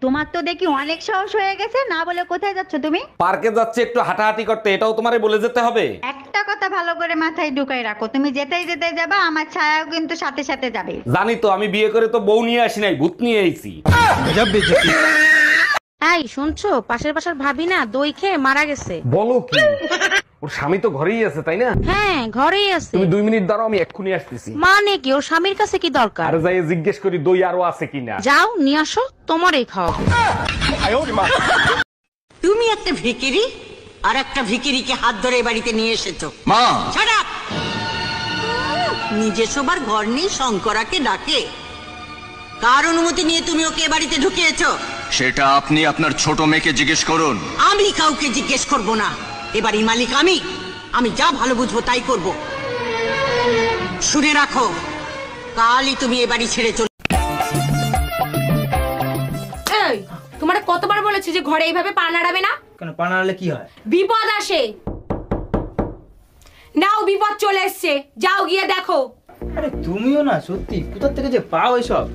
তোমার তো দেখি অনেক সাহস হয়ে গেছে, না বলে কোথায় যাচ্ছ তুমি? পার্কে যাচ্ছে একটু হাঁটাহাঁটি করতে, এটাও তোমারে বলে যেতে হবে? একটা কথা ভালো করে মাথায় ঢুকাই রাখো, তুমি যেতেই যেতে যাবা, আমার ছায়াও কিন্তু সাথে সাথে যাবে। জানি তো, আমি বিয়ে করে তো বউ নিয়ে আসি নাই, ভূত নিয়ে আইছি। এই শুনছো, পাশের বাসার ভাবি না দই খেয়ে মারা গেছে। বলো কি? ওর স্বামী তো ঘরেই আছে, তাই না? হ্যাঁ ঘরেই আছে। তুমি 2 মিনিট দাঁড়াও, আমি এক্ষুনি আসতেছি। মানে কি, ওর স্বামীর কাছে কি দরকার? আরে যাই জিজ্ঞেস করি দই আরো আছে কিনা। যাও নিয়ে আসো, তোমারই খাওয়াবো। তুমি একটা ভিকিরি আর একটা ভিকিরিকে হাত ধরে এ বাড়িতে নিয়ে এসেছো। মা, Shut up! নিজে সবার ঘর নেই, শঙ্করাকে ডাকে। কার অনুমতি নিয়ে তুমি ওকে এ বাড়িতে ঢুকিয়েছো? সেটা আপনি আপনার ছোট মেয়েকে জিজ্ঞেস করুন। আমি কাউকে জিজ্ঞেস করব না, এবারই মালিক আমি। আমি যা ভালো বুঝবো তাই করব। শুনে রাখো, কালই তুমি এ বাড়ি ছেড়ে চলে। এই তোমারে কতবার বলেছি যে ঘরে এইভাবে পা নাড়াবে না? কেন পা নাড়ালে কি হয়? বিপদ আসে। নাও বিপদ চলে এসছে, যাও গিয়ে দেখো। আরে তুমিও না, সত্যি কোথা থেকে যে পাও এসব?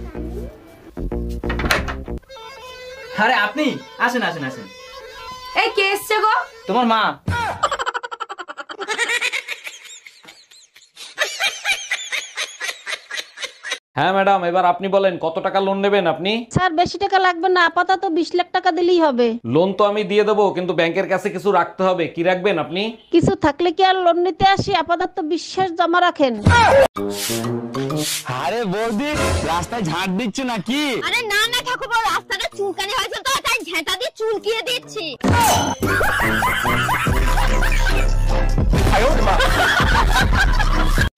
আরে আপনি আসেন আসেন আসেন। এই কে এসছে গো? তোমার মা। হ্যাঁ ম্যাডাম, এবার আপনি বলেন কত টাকা লোন নেবেন আপনি? স্যার বেশি টাকা লাগবে না, আপাতত 20 লাখ টাকা দিলেই হবে। লোন তো আমি দিয়ে দেবো, কিন্তু ব্যাংকের কাছে কিছু রাখতে হবে। কি রাখবেন আপনি? কিছু থাকলে কি আর লোন নিতে আসি, আপাতত বিশ্বাস জমা রাখেন। আরে বৌদি, রাস্তায় ঝাড় দিচ্ছ নাকি? আরে না না ঠাকুর, রাস্তাটা চুলকানি হয়েছে তো তাই ঝেঁটা দিয়ে চুলকিয়ে দিচ্ছি।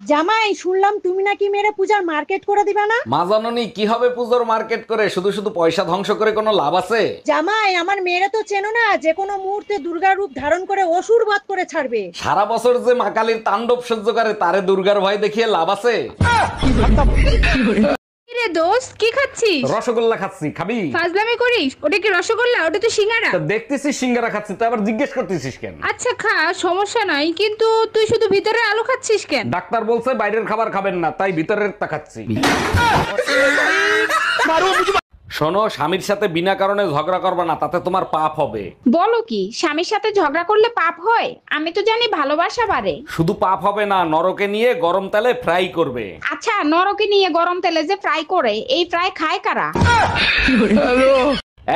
জামাই, শুনলাম তুমি নাকি মেরে পূজার মার্কেট করে দিবা না? মা জাননি কি হবে পুজোর মার্কেট করে, শুধু শুধু পয়সা ধ্বংস করে কোনো লাভ আছে? জামাই, আমার মেয়েরা তো চেনো না, যে কোনো মুহূর্তে দুর্গা রূপ ধারণ করে অসুর বধ করে ছাড়বে। সারা বছর যে মা কালীর তাণ্ডব সহ্য করে, তারে দুর্গার ভয় দেখিয়ে লাভ আছে? রে দোস্ত, কি খাচ্ছিস? রসগোল্লা খাচ্ছি, খাবি? ফাজলামি করিস? ওটা কি রসগোল্লা? ওটা তো সিঙ্গারা। তা দেখতেছিস সিঙ্গারা খাচ্ছি, তো আবার জিজ্ঞেস করতেছিস কেন? আচ্ছা খা, সমস্যা নাই, কিন্তু তুই শুধু ভিতরে আলু খাচ্ছিস কেন? ডাক্তার বলছে বাইরের খাবার খাবেন না, তাই ভিতরের তা খাচ্ছি। শোনো, স্বামীর সাথে বিনা কারণে ঝগড়া করবে না, তাতে তোমার পাপ হবে। বলো কি, স্বামীর সাথে ঝগড়া করলে পাপ হয়? আমি তো জানি ভালোবাসা বাড়ে। শুধু পাপ হবে না, নরকে নিয়ে গরম তেলে ফ্রাই করবে। আচ্ছা, নরকে নিয়ে গরম তেলে যে ফ্রাই করে, এই ফ্রাই খায় কারা?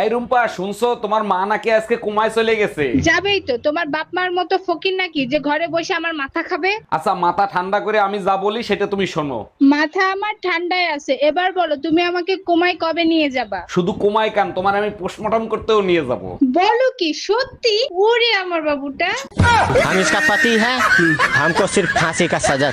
এই রুম্পা, শুনছো তোমার মা নাকি আজকে কুমায় চলে গেছে? যাবেই তো, তোমার বাপ মার মতো ফকির নাকি যে ঘরে বসে আমার মাথা খাবে? আচ্ছা, মাথা ঠান্ডা করে আমি যা বলি সেটা তুমি শোনো। মাথা আমার ঠান্ডায় আছে, এবার বলো তুমি আমাকে কোমায় কবে নিয়ে যাবা? শুধু কুমায় কান, তোমার আমি পোস্টমর্টম করতেও নিয়ে যাব। বলো কি সত্যি? ওরে আমার বাবুটা। हम इसका पति है, हमको सिर्फ फांसी का सजा